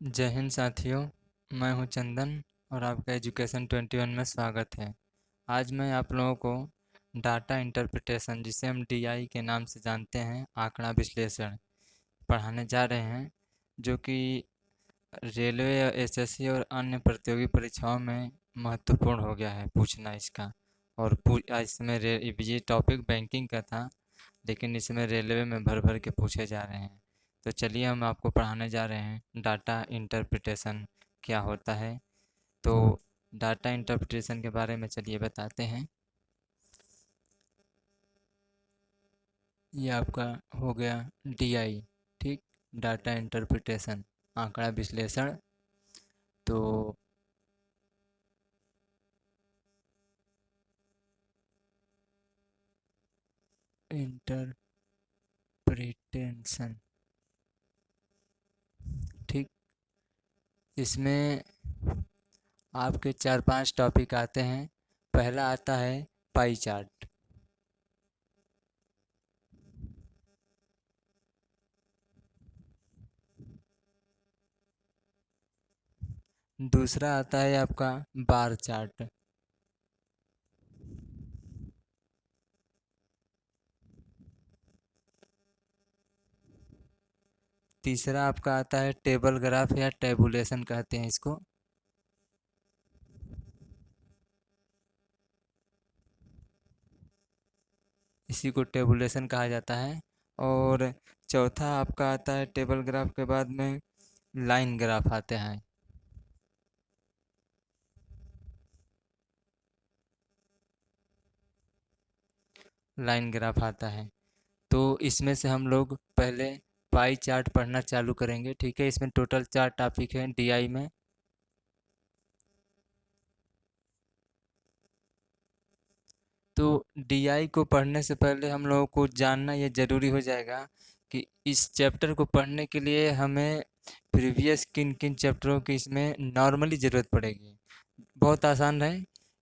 जय हिंद साथियों। मैं हूं चंदन और आपका एजुकेशन 21 में स्वागत है। आज मैं आप लोगों को डाटा इंटरप्रिटेशन, जिसे हम डीआई के नाम से जानते हैं, आंकड़ा विश्लेषण पढ़ाने जा रहे हैं, जो कि रेलवे या एसएससी और अन्य प्रतियोगी परीक्षाओं में महत्वपूर्ण हो गया है पूछना इसका। और इसमें ये टॉपिक बैंकिंग का था, लेकिन इसमें रेलवे में भर भर के पूछे जा रहे हैं। तो चलिए हम आपको पढ़ाने जा रहे हैं डाटा इंटरप्रिटेशन क्या होता है। तो डाटा इंटरप्रिटेशन के बारे में चलिए बताते हैं। ये आपका हो गया डीआई, ठीक, डाटा इंटरप्रिटेशन, आंकड़ा विश्लेषण। तो इंटरप्रिटेशन, ठीक, इसमें आपके 4-5 टॉपिक आते हैं। पहला आता है पाई चार्ट। दूसरा आता है आपका बार चार्ट। तीसरा आपका आता है टेबल ग्राफ या टेबुलेशन कहते हैं इसको। इसी को टेबुलेशन कहा जाता है। और चौथा आपका आता है टेबल ग्राफ के बाद में लाइन ग्राफ आते हैं। लाइन ग्राफ आता है। तो इसमें से हम लोग पहले पाई चार्ट पढ़ना चालू करेंगे, ठीक है। इसमें टोटल 4 टॉपिक हैं डीआई में। तो डीआई को पढ़ने से पहले हम लोगों को जानना ये ज़रूरी हो जाएगा कि इस चैप्टर को पढ़ने के लिए हमें प्रीवियस किन किन चैप्टरों की इसमें नॉर्मली ज़रूरत पड़ेगी। बहुत आसान है।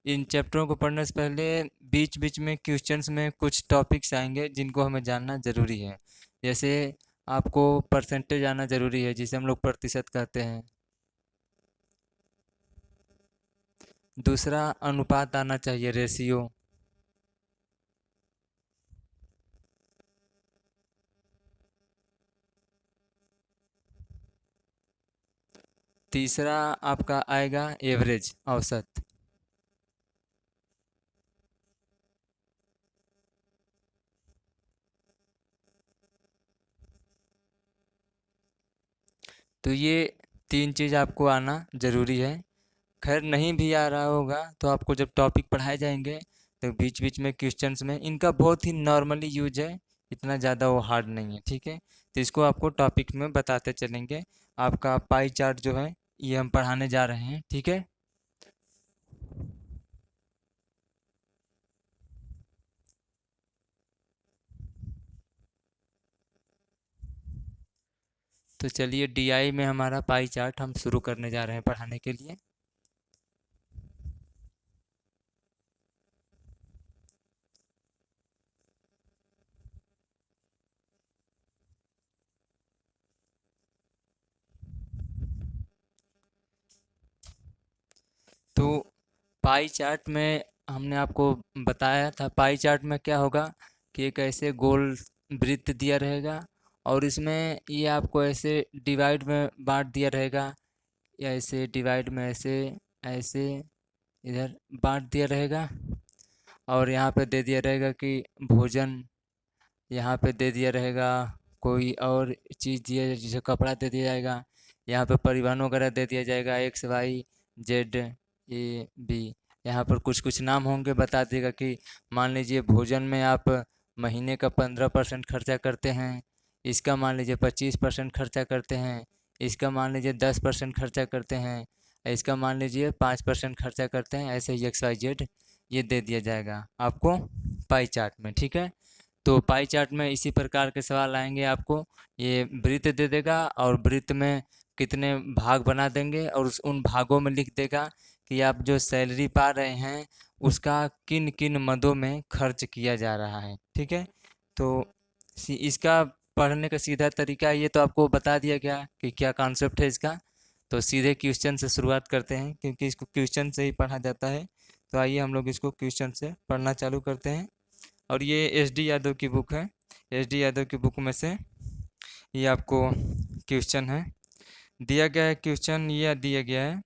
इन चैप्टरों को पढ़ने से पहले बीच बीच में क्वेश्चंस में कुछ टॉपिक्स आएंगे जिनको हमें जानना ज़रूरी है। जैसे आपको परसेंटेज आना ज़रूरी है, जिसे हम लोग प्रतिशत कहते हैं। दूसरा, अनुपात आना चाहिए, रेशियो। तीसरा आपका आएगा एवरेज, औसत। तो ये 3 चीज़ आपको आना ज़रूरी है। खैर नहीं भी आ रहा होगा तो आपको जब टॉपिक पढ़ाए जाएंगे तो बीच बीच में क्वेश्चंस में इनका बहुत ही नॉर्मली यूज है। इतना ज़्यादा वो हार्ड नहीं है, ठीक है। तो इसको आपको टॉपिक में बताते चलेंगे। आपका पाई चार्ट जो है ये हम पढ़ाने जा रहे हैं, ठीक है। तो चलिए डीआई में हमारा पाई चार्ट हम शुरू करने जा रहे हैं पढ़ाने के लिए। तो पाई चार्ट में हमने आपको बताया था, पाई चार्ट में क्या होगा कि एक ऐसे गोल वृत्त दिया रहेगा और इसमें ये आपको ऐसे डिवाइड में बांट दिया रहेगा, या ऐसे डिवाइड में ऐसे ऐसे इधर बांट दिया रहेगा। और यहाँ पे दे दिया रहेगा कि भोजन, यहाँ पे दे दिया रहेगा कोई और चीज़ दिया, जैसे कपड़ा दे दिया जाएगा। यहाँ पे परिवहन वगैरह दे दिया जाएगा, X Y Z A B. यहाँ पर कुछ कुछ नाम होंगे, बता देगा कि मान लीजिए भोजन में आप महीने का 15% खर्चा करते हैं, इसका मान लीजिए 25% खर्चा करते हैं, इसका मान लीजिए 10% खर्चा करते हैं, इसका मान लीजिए 5% खर्चा करते हैं। ऐसे ही एक्स वाई जेड ये दे दिया जाएगा आपको पाई चार्ट में, ठीक है। तो पाई चार्ट में इसी प्रकार के सवाल आएंगे आपको। ये वृत्त दे देगा और वृत्त में कितने भाग बना देंगे और उन भागों में लिख देगा कि आप जो सैलरी पा रहे हैं उसका किन किन मदों में खर्च किया जा रहा है, ठीक है। तो इसका पढ़ने का सीधा तरीका ये तो आपको बता दिया गया कि क्या कॉन्सेप्ट है इसका। तो सीधे क्वेश्चन से शुरुआत करते हैं, क्योंकि इसको क्वेश्चन से ही पढ़ा जाता है। तो आइए हम लोग इसको क्वेश्चन से पढ़ना चालू करते हैं। और ये SD यादव की बुक है। SD यादव की बुक में से ये आपको क्वेश्चन है दिया गया है। क्वेश्चन ये दिया गया है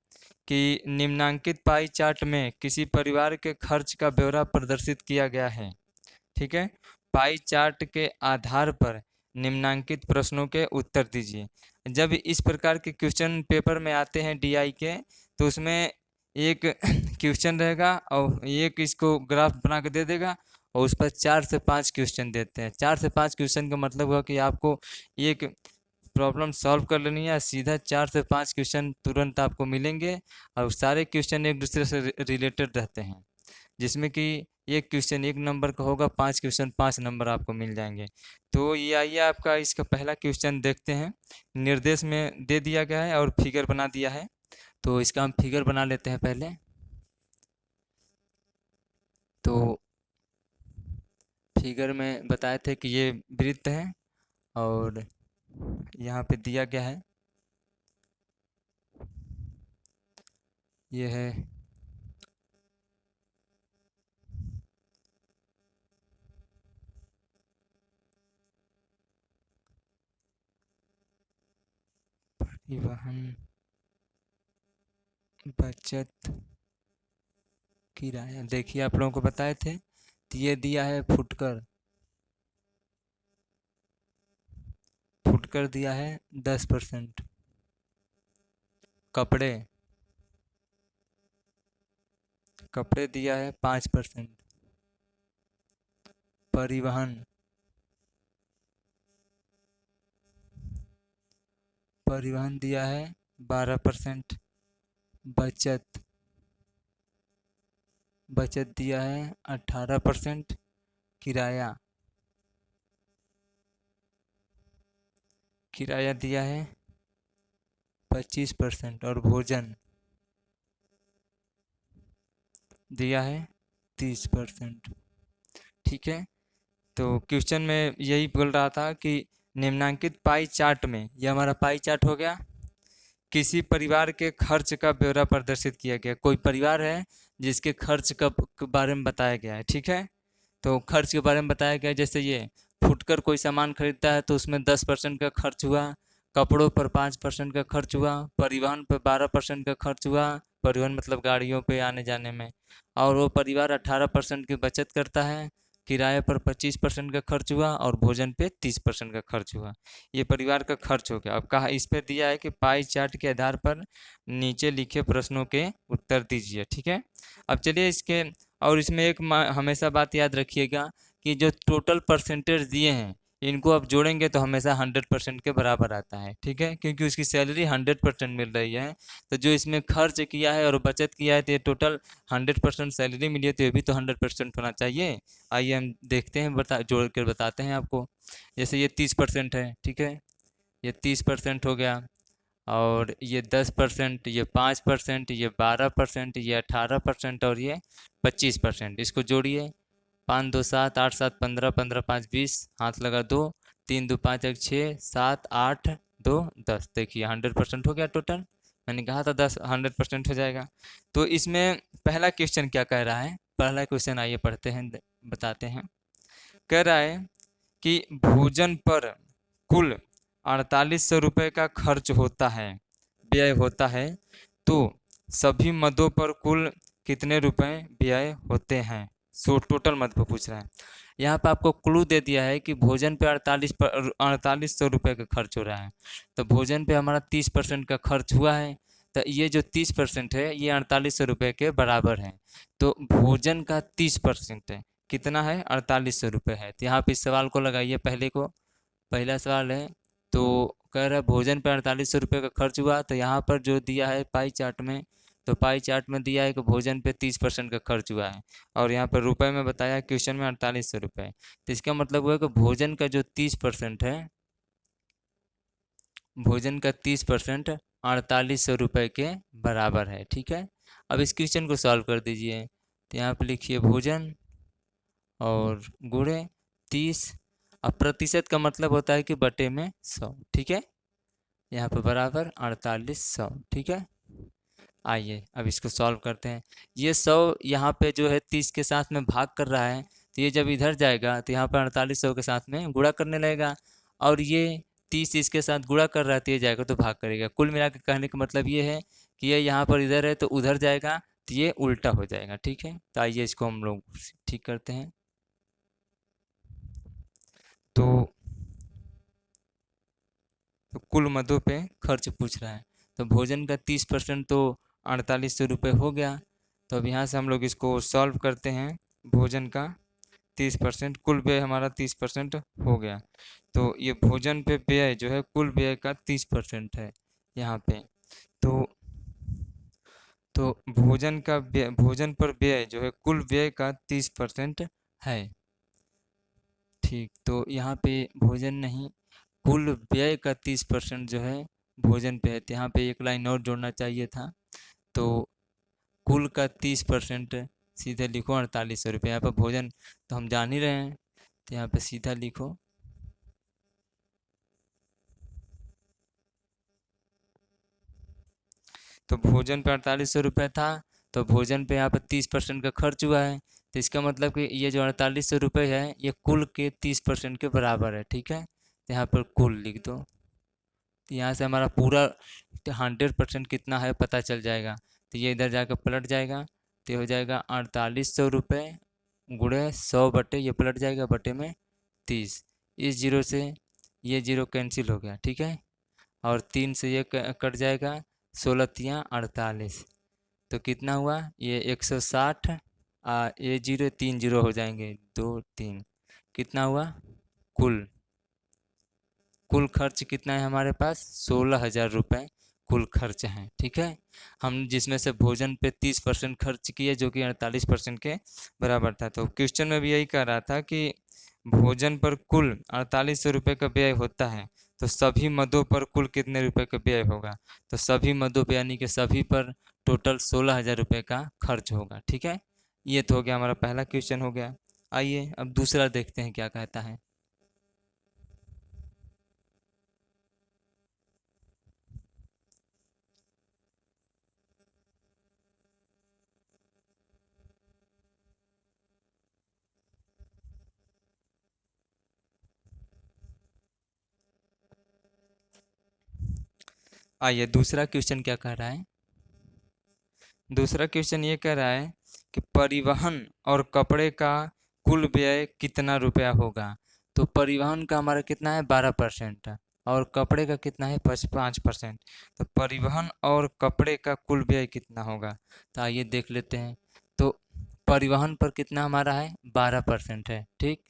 कि निम्नांकित पाई चार्ट में किसी परिवार के खर्च का ब्यौरा प्रदर्शित किया गया है। ठीक है, पाई चार्ट के आधार पर निम्नांकित प्रश्नों के उत्तर दीजिए। जब इस प्रकार के क्वेश्चन पेपर में आते हैं DI के, तो उसमें एक क्वेश्चन रहेगा और एक इसको ग्राफ बना के दे देगा, और उस पर 4 से 5 क्वेश्चन देते हैं। 4 से 5 क्वेश्चन का मतलब हुआ कि आपको एक प्रॉब्लम सॉल्व कर लेनी है, सीधा 4 से 5 क्वेश्चन तुरंत आपको मिलेंगे, और सारे क्वेश्चन एक दूसरे से रिलेटेड रहते हैं, जिसमें कि एक क्वेश्चन 1 नंबर का होगा, 5 क्वेश्चन 5 नंबर आपको मिल जाएंगे। तो ये आइए आपका इसका पहला क्वेश्चन देखते हैं। निर्देश में दे दिया गया है और फिगर बना दिया है, तो इसका हम फिगर बना लेते हैं पहले। तो फिगर में बताए थे कि ये वृत्त है और यहाँ पे दिया गया है, ये है परिवहन बचत किराया। देखिए आप लोगों को बताए थे, तो ये दिया है फुटकर। फुटकर दिया है 10%। कपड़े कपड़े दिया है 5%। परिवहन परिवहन दिया है 12%। बचत बचत दिया है 18%। किराया किराया दिया है 25%। और भोजन दिया है 30%। ठीक है, तो क्वेश्चन में यही बोल रहा था कि निम्नांकित पाई चार्ट में, ये हमारा पाई चार्ट हो गया, किसी परिवार के खर्च का ब्यौरा प्रदर्शित किया गया। कोई परिवार है जिसके खर्च का के बारे में बताया गया है। ठीक है, तो खर्च के बारे में बताया गया है, जैसे ये फुटकर कोई सामान खरीदता है तो उसमें 10% का खर्च हुआ, कपड़ों पर 5% का खर्च हुआ, परिवहन पर 12% का खर्च हुआ, परिवहन मतलब गाड़ियों पे आने जाने में, और वो परिवार 18% की बचत करता है, किराए पर 25% का खर्च हुआ, और भोजन पे 30% का खर्च हुआ। ये परिवार का खर्च हो गया। अब कहा इस पे दिया है कि पाई चार्ट के आधार पर नीचे लिखे प्रश्नों के उत्तर दीजिए। ठीक है, अब चलिए इसके, और इसमें एक हमेशा बात याद रखिएगा कि जो टोटल परसेंटेज दिए हैं, इनको आप जोड़ेंगे तो हमेशा 100% के बराबर आता है। ठीक है, क्योंकि उसकी सैलरी 100% मिल रही है, तो जो इसमें खर्च किया है और बचत किया है, तो ये टोटल 100% सैलरी मिली है, तो ये भी तो 100% होना चाहिए। आइए हम देखते हैं, जोड़ कर बताते हैं आपको। जैसे ये 30% है, ठीक है, ये 30% हो गया, और ये 10%, ये 5%, ये 12%, ये 18%, और ये 25%। इसको जोड़िए, 5 2 7 8 7 15 15 5 20, हाथ लगा 2, 3 2 5 1 6 7 8 2 10। देखिए 100% हो गया टोटल। मैंने कहा था 100% हो जाएगा। तो इसमें पहला क्वेश्चन क्या कह रहा है, पहला क्वेश्चन आइए पढ़ते हैं, बताते हैं। कह रहा है कि भोजन पर कुल 4800 रुपये का खर्च होता है, व्यय होता है, तो सभी मदों पर कुल कितने रुपए व्यय होते हैं। सो टोटल मद पर पूछ रहा है। यहाँ पे आपको क्लू दे दिया है कि भोजन पे 4800 रुपये का खर्च हो रहा है, तो भोजन पे हमारा 30% का खर्च हुआ है, तो ये जो 30% है ये 4800 रुपये के बराबर है। तो भोजन का 30% है, कितना है, 4800 रुपये है। तो यहाँ पे इस सवाल को लगाइए, पहले को, पहला सवाल है, तो कह रहा है भोजन पे 4800 रुपये का खर्च हुआ, तो यहाँ पर जो दिया है पाई चार्ट में, तो पाई चार्ट में दिया है कि भोजन पे 30% का खर्च हुआ है, और यहाँ पर रुपए में बताया क्वेश्चन में 4800 रुपये। तो इसका मतलब हुआ कि भोजन का जो 30% है, भोजन का 30% 4800 रुपये के बराबर है। ठीक है, अब इस क्वेश्चन को सॉल्व कर दीजिए। तो यहाँ पर लिखिए भोजन और गुणे 30। अब प्रतिशत का मतलब होता है कि बटे में 100। ठीक है, यहाँ पर बराबर 4800। ठीक है, आइए अब इसको सॉल्व करते हैं। ये 100 यहाँ पे जो है 30 के साथ में भाग कर रहा है, तो ये जब इधर जाएगा तो यहाँ पर 4800 के साथ में गुणा करने लगेगा, और ये 30 इसके साथ गुणा कर रहा है तो ये जाएगा तो भाग करेगा। कुल मिला के कहने का मतलब ये है कि ये यहाँ पर इधर है तो उधर जाएगा, तो ये उल्टा हो जाएगा। ठीक है, तो आइए इसको हम लोग ठीक करते हैं। तो कुल मदों पे खर्च पूछ रहा है, तो भोजन का 30% तो 4800 रुपये हो गया। तो अब यहाँ से हम लोग इसको सॉल्व करते हैं। भोजन का 30%, कुल व्यय हमारा 30% हो गया। तो ये भोजन पे व्यय जो है कुल व्यय का 30% है यहाँ पे। तो भोजन पर व्यय जो है कुल व्यय का 30% है। ठीक, तो यहाँ पे भोजन नहीं, कुल व्यय का 30% जो है भोजन पे है, तो यहाँ पे एक लाइन और जोड़ना चाहिए था। तो कुल का 30% सीधे लिखो 4800 रुपये। यहाँ पर भोजन तो हम जान ही रहे हैं, तो यहाँ पे सीधा लिखो। तो भोजन पे 4800 रुपये था, तो भोजन पे यहाँ पर 30% का खर्च हुआ है, तो इसका मतलब कि ये जो 4800 रुपये है ये कुल के 30% के बराबर है। ठीक है, तो यहाँ पर कुल लिख दो, तो यहाँ से हमारा पूरा 100% कितना है पता चल जाएगा। तो ये इधर जाकर पलट जाएगा, तो हो जाएगा 4800 रुपये गुणे 100 बटे, ये पलट जाएगा बटे में 30। इस जीरो से ये जीरो कैंसिल हो गया। ठीक है, और 3 से ये कट जाएगा, 16 तियाँ 48, तो कितना हुआ ये 160। ये जीरो 3 जीरो हो जाएंगे, 2 3, कितना हुआ कुल कुल खर्च कितना है हमारे पास 16,000 रुपये कुल खर्च हैं। ठीक है, हम जिसमें से भोजन पे 30% खर्च किए जो कि 48% के बराबर था। तो क्वेश्चन में भी यही कह रहा था कि भोजन पर कुल 4800 रुपये का व्यय होता है, तो सभी मदों पर कुल कितने रुपए का व्यय होगा। तो सभी मदों पे यानी कि सभी पर टोटल 16,000 रुपये का खर्च होगा। ठीक है, ये तो हो गया हमारा पहला क्वेश्चन हो गया। आइए अब दूसरा देखते हैं क्या कहता है। आइए दूसरा क्वेश्चन क्या कह रहा है। दूसरा क्वेश्चन ये कह रहा है कि परिवहन और कपड़े का कुल व्यय कितना रुपया होगा। तो परिवहन का हमारा कितना है 12%, और कपड़े का कितना है 5%। तो परिवहन और कपड़े का कुल व्यय कितना होगा, तो आइए देख लेते हैं। तो परिवहन पर कितना हमारा है 12% है। ठीक,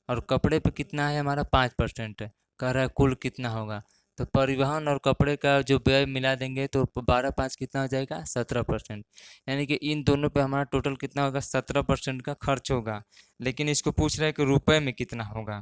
और कपड़े पे कितना है हमारा 5% है। कह रहा है कुल कितना होगा, तो परिवहन और कपड़े का जो व्यय मिला देंगे तो 12 5 कितना हो जाएगा 17%। यानी कि इन दोनों पे हमारा टोटल कितना होगा 17% का खर्च होगा। लेकिन इसको पूछ रहा है कि रुपए में कितना होगा,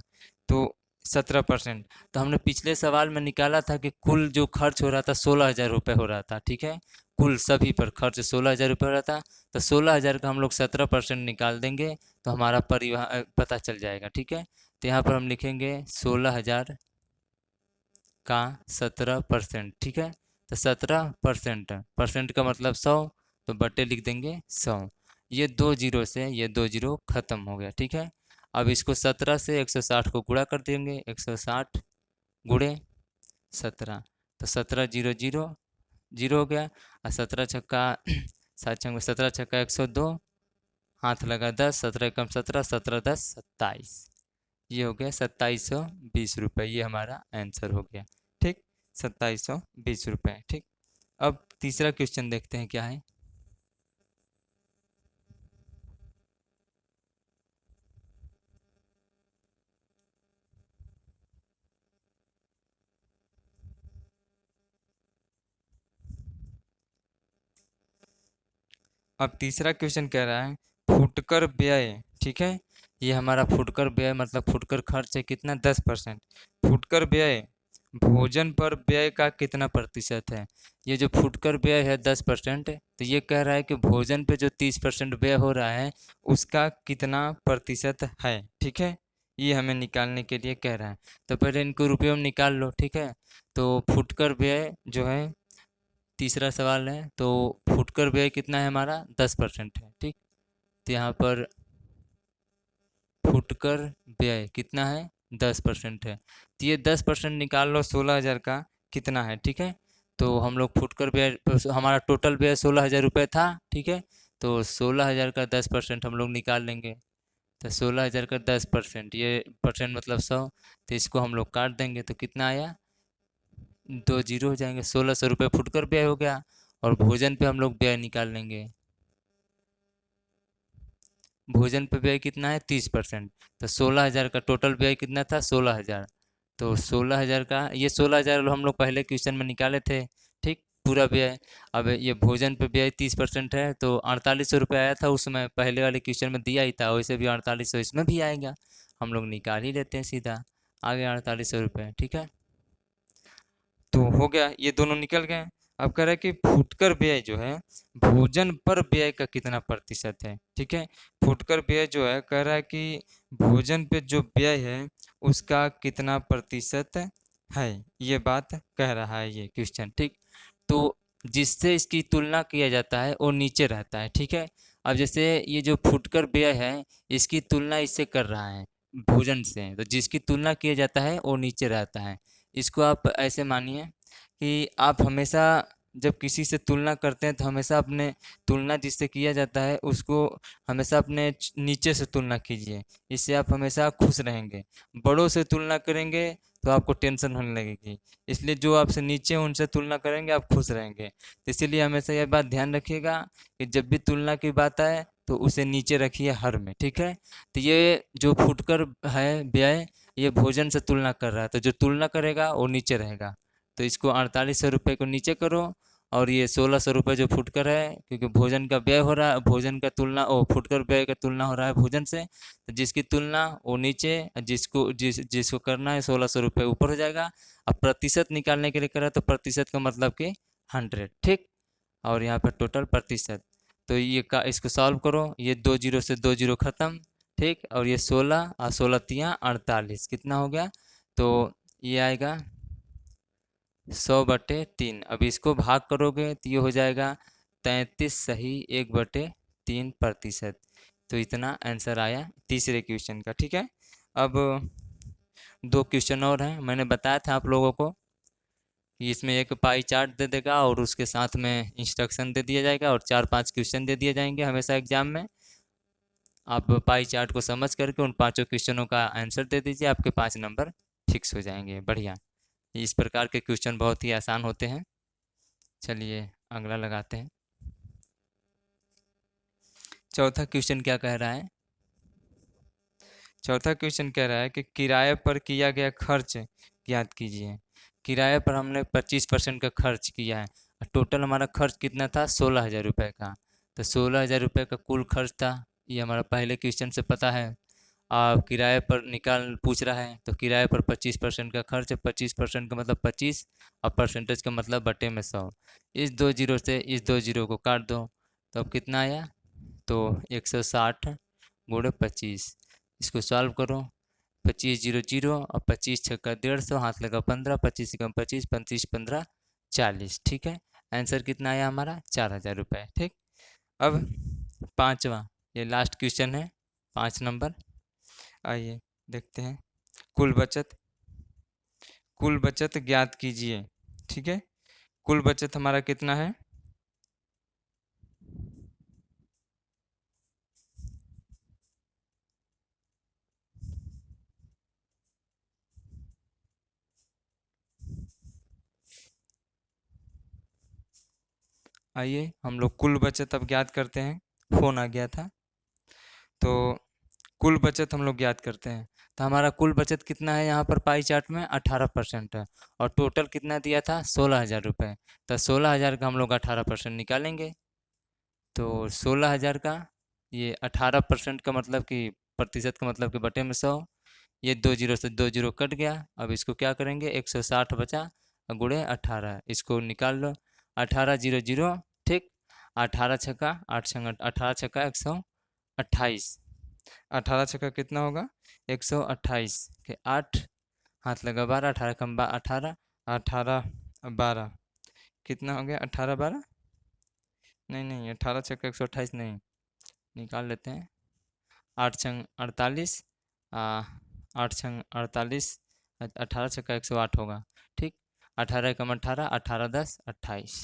तो 17%। तो हमने पिछले सवाल में निकाला था कि कुल जो खर्च हो रहा था 16,000 रुपये हो रहा था। ठीक है, कुल सभी पर खर्च 16,000 रुपये हो रहा था, तो 16,000 का हम लोग 17% निकाल देंगे तो हमारा परिवहन पता चल जाएगा। ठीक है, तो यहाँ पर हम लिखेंगे 16,000 का 17%। ठीक है, तो 17% परसेंट का मतलब 100, तो बटे लिख देंगे 100। ये 2 जीरो से ये 2 जीरो खत्म हो गया। ठीक है, अब इसको 17 से 160 को गुणा कर देंगे, 160 गुणे 17, तो 17 जीरो जीरो जीरो हो गया, और 17 छक्का 7 छक्का 17 छक्का 102, हाथ लगा 10, 17 कम 17, 17 10 27, ये हो गया 2720 रुपये। ये हमारा आंसर हो गया। ठीक, 2720 रुपये। ठीक, अब तीसरा क्वेश्चन देखते हैं क्या है। अब तीसरा क्वेश्चन कह रहा है फुटकर व्यय। ठीक है, ये हमारा फुटकर व्यय मतलब फुटकर खर्च है कितना 10%। फुटकर व्यय भोजन पर व्यय का कितना प्रतिशत है। ये जो फुटकर व्यय है 10%, तो ये कह रहा है कि भोजन पे जो 30% व्यय हो रहा है उसका कितना प्रतिशत है। ठीक है, ये हमें निकालने के लिए कह रहा है। तो पहले इनको रुपये में निकाल लो, ठीक है। तो फुटकर व्यय जो है, तीसरा सवाल है, तो फुटकर व्यय कितना है हमारा, 10% है, ठीक। तो यहाँ पर फुटकर व्यय कितना है, 10% है। तो ये 10% निकाल लो 16,000 का कितना है, ठीक है। तो हम लोग फुटकर व्यय, हमारा टोटल व्यय 16,000 रुपये था, ठीक है। तो 16,000 का 10% हम लोग निकाल लेंगे। तो 16,000 का 10%, ये परसेंट मतलब 100। तो इसको हम लोग काट देंगे तो कितना आया, 2 जीरो हो जाएंगे। 1,600 रुपये फुटकर व्यय हो गया। और भोजन पे हम लोग व्यय निकाल लेंगे। भोजन पे व्यय कितना है, 30%। तो 16,000 का टोटल व्यय कितना था, 16,000। तो 16,000 का, ये 16,000 हम लोग पहले क्वेश्चन में निकाले थे, ठीक, पूरा व्यय। अब ये भोजन पे व्यय 30% है, तो 4800 रुपये आया था उसमें, पहले वाले क्वेश्चन में दिया ही था, वैसे भी 4800 इसमें भी आएगा। हम लोग निकाल ही लेते हैं सीधा, आ गया 4800 रुपये, ठीक है। तो हो गया, ये दोनों निकल गए। अब कह रहा है कि फुटकर व्यय जो है, भोजन पर व्यय का कितना प्रतिशत है, ठीक है। फुटकर व्यय जो है, कह रहा है कि भोजन पे जो व्यय है उसका कितना प्रतिशत है, ये बात कह रहा है ये क्वेश्चन, ठीक। तो जिससे इसकी तुलना किया जाता है वो नीचे रहता है, ठीक है। अब जैसे ये जो फुटकर व्यय है, इसकी तुलना इससे कर रहा है, भोजन से, तो जिसकी तुलना किया जाता है वो नीचे रहता है। इसको आप ऐसे मानिए कि आप हमेशा जब किसी से तुलना करते हैं तो हमेशा अपने, तुलना जिससे किया जाता है उसको हमेशा अपने नीचे से तुलना कीजिए, इससे आप हमेशा खुश रहेंगे। बड़ों से तुलना करेंगे तो आपको टेंशन होने लगेगी, इसलिए जो आपसे नीचे हैं उनसे तुलना करेंगे आप खुश रहेंगे। तो इसीलिए हमेशा यह बात ध्यान रखिएगा कि जब भी तुलना की बात आए तो उसे नीचे रखिए हर में, ठीक है। तो ये जो फुटकर है व्यय, ये भोजन से तुलना कर रहा है, तो जो तुलना करेगा वो नीचे रहेगा। तो इसको 4800 रुपये को नीचे करो, और ये 1600 रुपये जो फुटकर है, क्योंकि भोजन का व्यय हो रहा है, भोजन का तुलना, ओ फुटकर व्यय का तुलना हो रहा है भोजन से, तो जिसकी तुलना वो नीचे, जिसको करना है 1600 रुपये ऊपर हो जाएगा। अब प्रतिशत निकालने के लिए करा तो प्रतिशत का मतलब कि 100, ठीक। और यहाँ पर टोटल प्रतिशत, तो ये का इसको सॉल्व करो, ये 2 जीरो से 2 जीरो खत्म, ठीक। और ये 16 और 16 तियाँ 48, कितना हो गया, तो ये आएगा 100/3। अब इसको भाग करोगे तो ये हो जाएगा 33 सही 1/3%। तो इतना आंसर आया तीसरे क्वेश्चन का, ठीक है। अब दो क्वेश्चन और हैं, मैंने बताया था आप लोगों को कि इसमें एक पाई चार्ट दे देगा और उसके साथ में इंस्ट्रक्शन दे दिया जाएगा, और 4-5 क्वेश्चन दे दिए जाएंगे हमेशा एग्जाम में। आप पाई चार्ट को समझ करके उन पांचों क्वेश्चनों का आंसर दे दीजिए, आपके 5 नंबर फिक्स हो जाएंगे, बढ़िया। इस प्रकार के क्वेश्चन बहुत ही आसान होते हैं। चलिए अगला लगाते हैं। चौथा क्वेश्चन क्या कह रहा है, चौथा क्वेश्चन कह रहा है कि किराए पर किया गया खर्च ज्ञात कीजिए। किराए पर हमने 25% का खर्च किया है, और टोटल हमारा खर्च कितना था, 16,000 रुपये का। तो 16,000 रुपये का कुल खर्च था, ये हमारा पहले क्वेश्चन से पता है। आप किराए पर निकाल पूछ रहा है, तो किराए पर 25% का खर्च है, 25% का मतलब 25, और परसेंटेज का मतलब बटे में 100। इस 2 जीरो से इस 2 जीरो को काट दो, तो अब कितना आया, तो 160 गुणे 25। इसको सॉल्व करो, 25 जीरो जीरो और 25 छक्का 150, हाथ लगा 15, 25 कम 25, 25 15 40, ठीक है। आंसर कितना आया हमारा, 4,000 रुपये, ठीक। अब पांचवा, ये लास्ट क्वेश्चन है, 5 नंबर। आइए देखते हैं, कुल बचत, कुल बचत ज्ञात कीजिए, ठीक है। कुल बचत हमारा कितना है, आइए हम लोग कुल बचत अब ज्ञात करते हैं। फ़ोन आ गया था, तो कुल बचत हम लोग ज्ञात करते हैं। तो हमारा कुल बचत कितना है यहाँ पर पाई चार्ट में, 18% है, और टोटल कितना दिया था, 16,000 रुपये। तो 16,000 का हम लोग 18% निकालेंगे। तो 16,000 का ये 18% का मतलब कि प्रतिशत का मतलब कि बटे में 100, ये 2 जीरो से 2 जीरो कट गया। अब इसको क्या करेंगे, 160 बचा और गुणे 18, इसको निकाल लो, 18 जीरो जीरो, ठीक। 18 छक्का 8 छक्का 18 छक्का 128, 18 छक्का कितना होगा? 128 के 8 हाथ लगा 12, 18 कम 18, 18 12 कितना हो गया? 18 12 नहीं नहीं, 18 छक्का 128 नहीं, निकाल लेते हैं। 8 छंग 48, 8 छंग 48, 18 छक्का 108 होगा। ठीक, 18 कम 18, 18 10 28,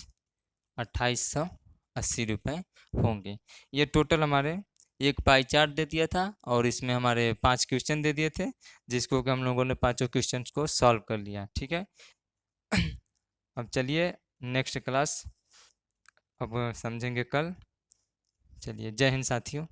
2880 रुपये होंगे। ये टोटल हमारे एक पाई चार्ट दे दिया था और इसमें हमारे 5 क्वेश्चन दे दिए थे, जिसको कि हम लोगों ने पाँचों क्वेश्चन को सॉल्व कर लिया। ठीक है। अब चलिए नेक्स्ट क्लास अब समझेंगे कल। चलिए, जय हिंद साथियों।